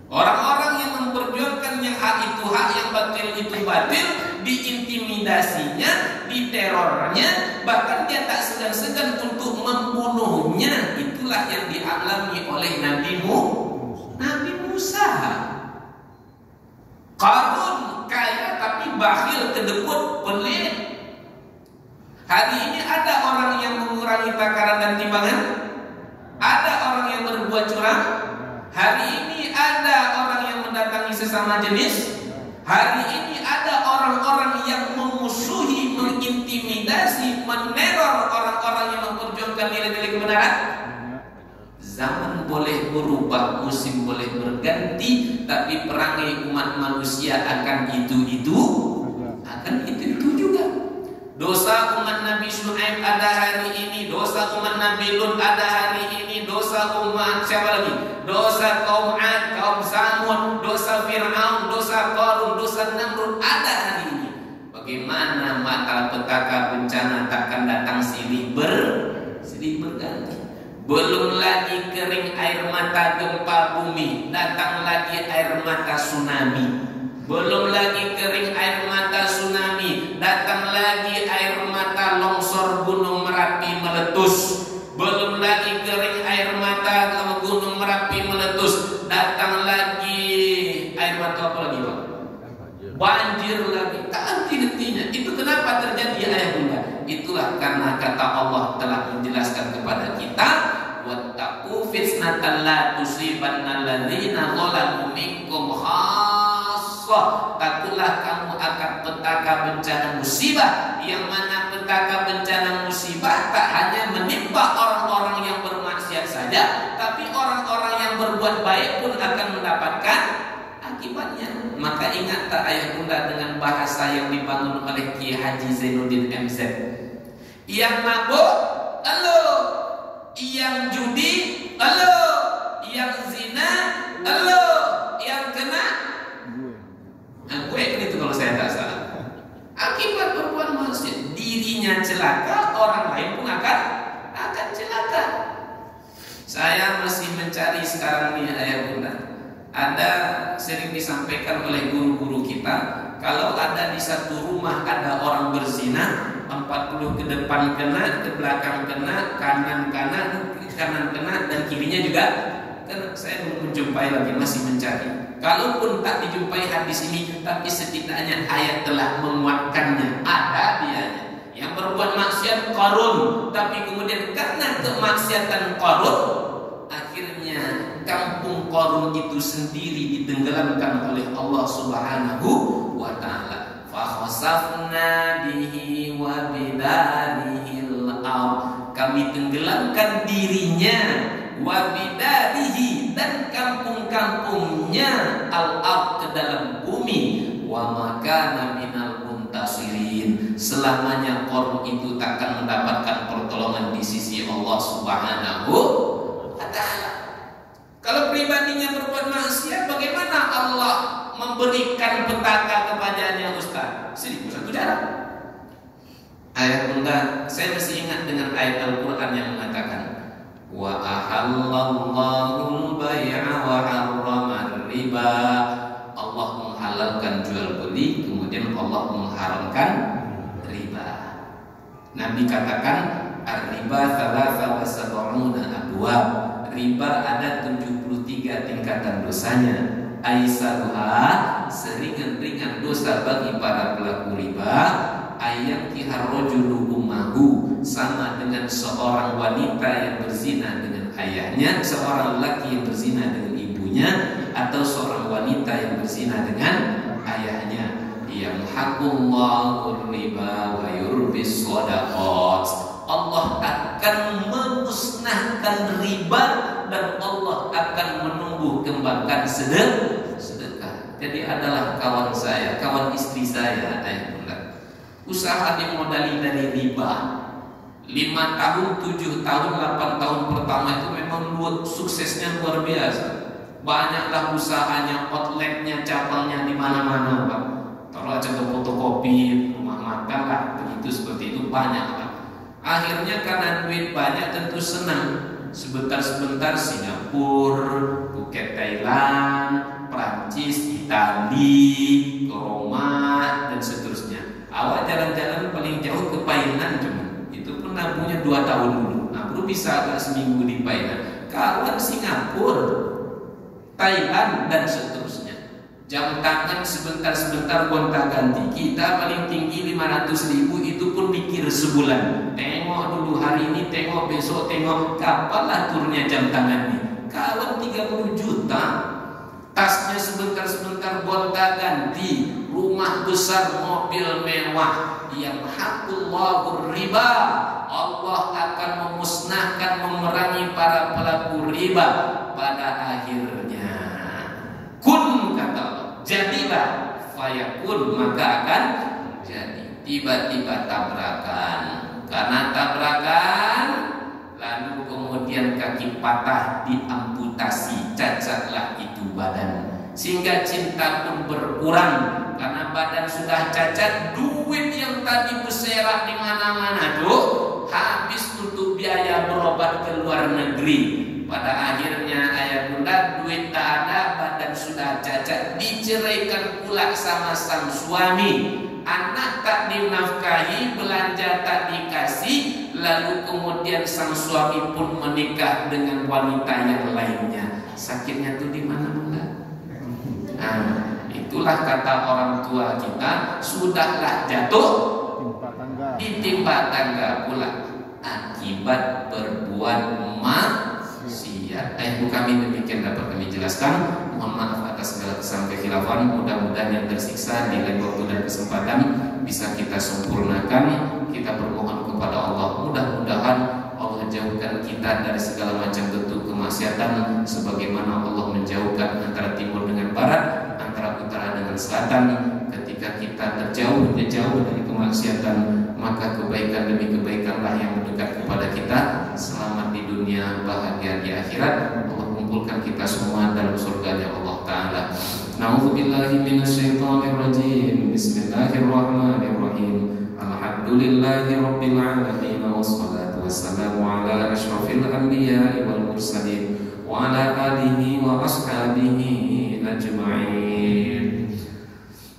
Orang-orang yang memperjuangkan yang hak itu hak, yang batil itu batil, diintimidasinya, diterornya, bahkan dia tak segan-segan untuk membunuhnya. Itulah yang dialami oleh Nabi Musa. Qarun kaya tapi bakhil, kedekut, pelit. Hari ini ada orang yang mengurangi takaran dan timbangan, ada orang yang berbuat curang. Hari ini ada orang yang mendatangi sesama jenis. Hari ini ada orang-orang yang memusuhi, mengintimidasi, meneror orang-orang yang memperjuangkan nilai-nilai kebenaran. Zaman boleh berubah, musim boleh berganti, tapi perangai umat manusia akan itu juga. Dosa umat Nabi Syuaib ada hari ini, dosa umat Nabi Lut ada hari ini, dosa umat siapa lagi? Dosa kaum Ad, kaum Samud, dosa Fir'aun, dosa Qarun, dosa Namrud ada hari ini. Bagaimana malapetaka bencana takkan datang silih berganti. Belum lagi kering air mata gempa bumi, datang lagi air mata tsunami. Belum lagi kering air mata tsunami, datang lagi air mata longsor gunung Merapi meletus. Belum lagi kering air mata gunung Merapi meletus, datang lagi air mata apa lagi Pak? Banjir lagi, tak henti-hentinya. Itu kenapa terjadi ayah bunda? Itulah karena kata Allah telah menjelaskan kepada kita, wattaqu fitnatan la tusibanna alladzina zalamu minkum khassah. Takutlah kamu akan petaka bencana musibah, yang mana petaka bencana musibah tak hanya menimpa orang-orang yang bermaksiat saja, tapi orang-orang yang berbuat baik pun akan mendapatkan akibatnya. Maka ingat tak ayah bunda dengan bahasa yang dibangun oleh Kiai Haji Zainuddin MZ. Yang mabuk, elo. Yang judi, elo. Yang zina, elo. Yang kena gue itu kalau saya tak salah. Akibat perbuatan manusia, dirinya celaka, orang lain pun akan celaka. Saya masih mencari sekarang nih ayah bunda. Ada sering disampaikan oleh guru-guru kita, kalau ada di satu rumah ada orang berzina, 40 ke depan kena, ke belakang kena, kanan kena, dan kirinya juga. Kan saya belum menjumpai lagi, masih mencari. Kalaupun tak dijumpai hadis ini, tapi setidaknya ayat telah menguatkannya. Ada dianya. Yang berbuat maksiat Qarun, tapi kemudian karena kemaksiatan Qarun, akhirnya kampung Qarun itu sendiri ditenggelamkan oleh Allah Subhanahu wa taala. Fa khasafna bihi wa bidarihil ardh. Kami tenggelamkan dirinya, wa bidarihi, dan kampung-kampungnya, al-ard, ke dalam bumi, wa makana minal muntasirin. Selamanya Qarun itu takkan mendapatkan pertolongan di sisi Allah Subhanahu wa taala. Kalau pribadinya berbuat maksiat, bagaimana Allah memberikan petaka kepadanya Ustaz? 1001 cara. Ayat bunda, saya masih ingat dengan ayat Al-Quran yang mengatakan, wa ahallallahu al-bai'a wa harrama riba. Allah menghalalkan jual beli, kemudian Allah mengharamkan riba. Nabi katakan, ar-riba thalatha wa sab'una abwab. Riba ada 73 tingkatan dosanya. Aisaruha, seringan-ringan dosa bagi para pelaku riba, Ayyankihar rajulu ummahu, sama dengan seorang wanita yang berzina dengan ayahnya, seorang laki yang berzina dengan ibunya, atau seorang wanita yang berzina dengan ayahnya. Yamhaqullahu riba wa yurbis shadaqat. Allah akan memusnahkan riba dan Allah akan menumbuh kembangkan sedekah. Jadi adalah kawan saya, kawan istri saya, ayah bunda, usaha dimodali dari riba 5 tahun, 7 tahun, 8 tahun pertama itu memang suksesnya luar biasa. Banyaklah usahanya, outletnya, cabangnya di mana-mana, Pak. Taruh aja ke fotokopi, rumah makan lah, begitu seperti itu banyak lah. Akhirnya karena duit banyak tentu senang. Sebentar-sebentar Singapura, Phuket Thailand, Prancis, Itali, ke Roma dan seterusnya. Awak jalan-jalan paling jauh ke Painan cuma. Itu pun nabungnya 2 tahun dulu. Nah, baru bisa agak seminggu di Painan. Kawan Singapura, Thailand dan seterusnya. Jam tangan sebentar-sebentar gonta-ganti. Kita paling tinggi 500.000, itu pun mikir sebulan. Tengok dulu hari ini, tengok besok, tengok kapan lah turunnya jam tangan ini. Kawan 30 juta. Tasnya sebentar-sebentar gonta-ganti. Rumah besar, mobil mewah. Yamhaqullahu riba. Allah akan memusnahkan, memerangi para pelaku riba pada akhirnya. Kun, kata Allah, jadilah, fayakun, maka akan jadi. Tiba-tiba tabrakan. Karena tabrakan, lalu kemudian kaki patah, diamputasi, cacatlah itu badan. Sehingga cinta pun berkurang. Karena badan sudah cacat, duit yang tadi berserak di mana-mana tuh habis untuk biaya berobat ke luar negeri. Pada akhirnya ayah bunda, duit tak ada, badan sudah cacat, diceraikan pula sama sang suami. Anak tak dinafkahi, belanja tak dikasih, lalu kemudian sang suami pun menikah dengan wanita yang lainnya. Sakitnya tuh di mana bunda? Nah, itulah kata orang tua kita, sudahlah jatuh ditimpa tangga pula akibat berbuat maksiat. Kami demikian dapat kami jelaskan. Mohon maaf atas segala kesalahan kekhilafan. Mudah-mudahan yang tersiksa di lain waktu dan kesempatan bisa kita sempurnakan. Kita bermohon kepada Allah, mudah-mudahan Allah jauhkan kita dari segala macam bentuk kemaksiatan, sebagaimana Allah menjauhkan antara timur dengan barat, antara utara dengan selatan. Ketika kita jauh dari kemaksiatan, maka kebaikan demi kebaikanlah yang mendekat kepada kita. Selamat di dunia, bahagia di akhirat. Allah kumpulkan kita semua dalam surganya Allah Ta'ala. Na'udzubillahi minasyaitonirrajim. Bismillahirrahmanirrahim. Alhamdulillahi rabbil alamin. Wassalatu wassalamu ala asyrafil anbiya'i wal mursalin wa ala alihi wa ashabihi ajma'in.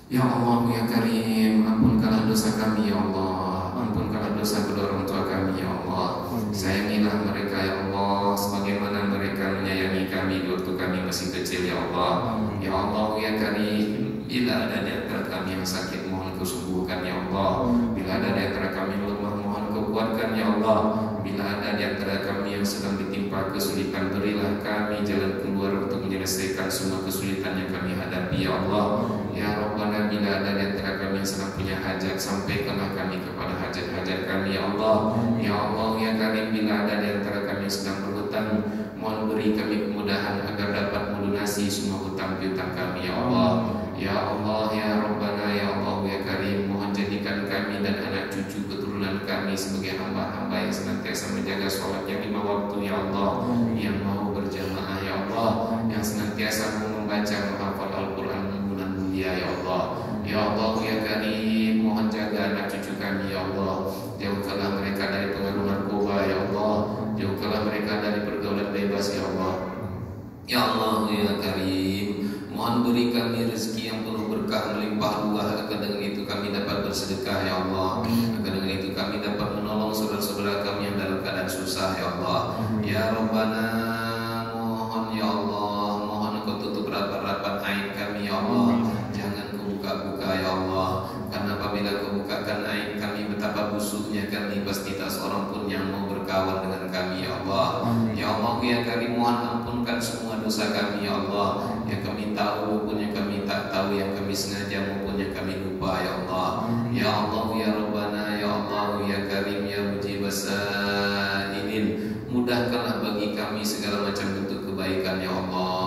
Ya Allah, ya Karim, ampunkanlah dosa kami ya Allah. Ampunkanlah dosa kedua orang tua kami ya Allah. Sayangilah mereka ya Allah, sebagaimana mereka menyayangi kami waktu kami masih kecil ya Allah. Ya Allah, ya Karim, bila ada di antara kami yang sakit, mohon Kau sembuhkan ya Allah. Bila ada di antara kami lemah, mohon Kau kuatkan ya Allah. Bila ada di antara kami yang sedang ditimpa kesulitan, berilah kami jalan keluar untuk menyelesaikan semua kesulitan yang kami hadapi ya Allah. Ya Rabbana, bila ada di antara kami yang sedang punya hajat, sampaikanlah kami kepada hajat-hajat kami ya Allah. Ya Allah, ya Karim, bila ada di antara kami yang sedang berhutang, mohon beri kami kemudahan agar dapat melunasi semua hutang piutang kami ya Allah. Ya Allah, ya Rabbana, ya Allah, ya Karim, mohon jadikan kami dan anak cucu keturunan kami sebagai hamba-hamba yang senantiasa menjaga sholat yang 5 waktu ya Allah, yang mau berjamaah ya Allah, yang senantiasa membaca menghafal Al-Quran bulan mulia ya Allah. Ya Allah, ya Karim, mohon jaga anak cucu kami ya Allah. Jauhkanlah mereka dari pengaruh narkoba ya Allah. Jauhkanlah mereka dari pergaulan bebas ya Allah. Ya Allah, ya Karim, mohon beri kami rezeki yang penuh berkah melimpah ruah, agar dengan itu kami dapat bersedekah ya Allah. Agar dengan itu kami dapat menolong saudara-saudara kami yang dalam keadaan susah ya Allah. Ya Rabbana, mohon ya Allah, mohon Kau tutup rapat-rapat aib kami ya Allah. Jangan Kau buka-buka ya Allah, karena apabila Kau buka bukakan aib kami, betapa busuknya kami, pasti tak seorang pun yang mau berkawan dengan kami ya Allah. Ya Allah ya Karim, mohon ampunkan semua dosa kami ya Allah, yang kami tahu maupun yang kami tak tahu, yang kami sengaja maupun yang kami lupa ya Allah. Ya Allah ya Rabbana ya Allah ya Karim ya Mujibas Sa'ilin, mudahkanlah bagi kami segala macam bentuk kebaikan ya Allah,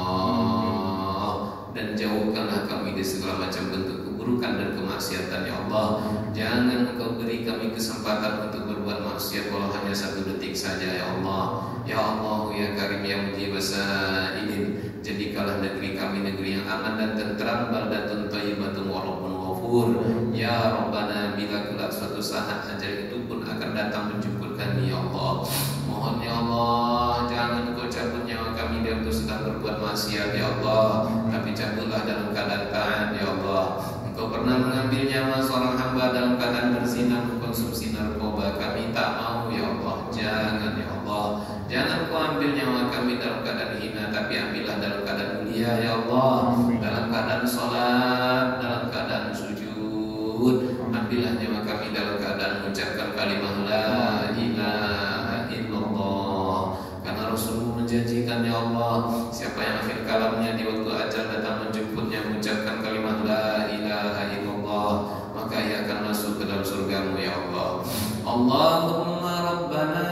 dan jauhkanlah kami dari segala macam bentuk keburukan dan kemaksiatan ya Allah. Jangan Engkau beri kami kesempatan untuk berbuat maksiat walau hanya 1 detik saja ya Allah. Ya Allah ya Karim ya Mujibas Sa'ilin, jadikanlah negeri kami negeri yang aman dan tentram, baldatun thayyibatun wa rabbun ghafur. Ya Rabbana, bila kelak suatu saat ajal itu pun akan datang menjemput kami ya Allah, mohon ya Allah jangan Engkau cabut nyawa kami dan untuk sedang berbuat maksiat ya Allah, tapi cabutlah dalam keadaan taat ya Allah. Engkau pernah mengambil nyawa seorang hamba dalam keadaan berzina, mengkonsumsi narkoba, kami tak mau ya Allah. Jangan ya Allah, jangan Kau ambil nyawa kami dalam keadaan hina, tapi ambillah dalam keadaan mulia ya Allah, dalam keadaan sholat, dalam keadaan sujud. Ambillah nyawa kami dalam keadaan mengucapkan kalimah la ilaha illallah, karena Rasulmu menjanjikan ya Allah, siapa yang akhir kalamnya di waktu ajal datang menjemputnya mengucapkan kalimah la ilaha illallah, maka ia akan masuk ke dalam surgamu ya Allah. Allahumma Rabbana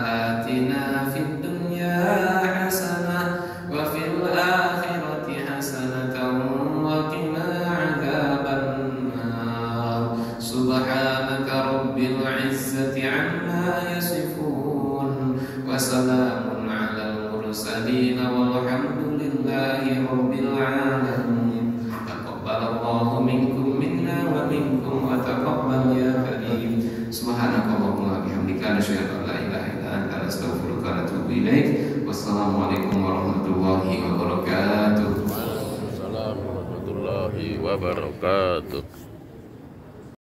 atina fid dunya hasanah wa fil akhirati hasanatan wa qina adzaban nar. Subhanaka rabbil izzati amma yasifun wa salamun alal mursalin walhamdulillahi rabbil alamin. Taqabbalallahu minkum minna wa minkum wa taqabbal ya karim. Subhanakallahumma wa bihamdika asyhadu an la ilaha illa anta astaghfiruka wa atubu ilaik. Wassalamualaikum warahmatullahi wabarakatuh. Waalaikumsalam warahmatullahi wabarakatuh.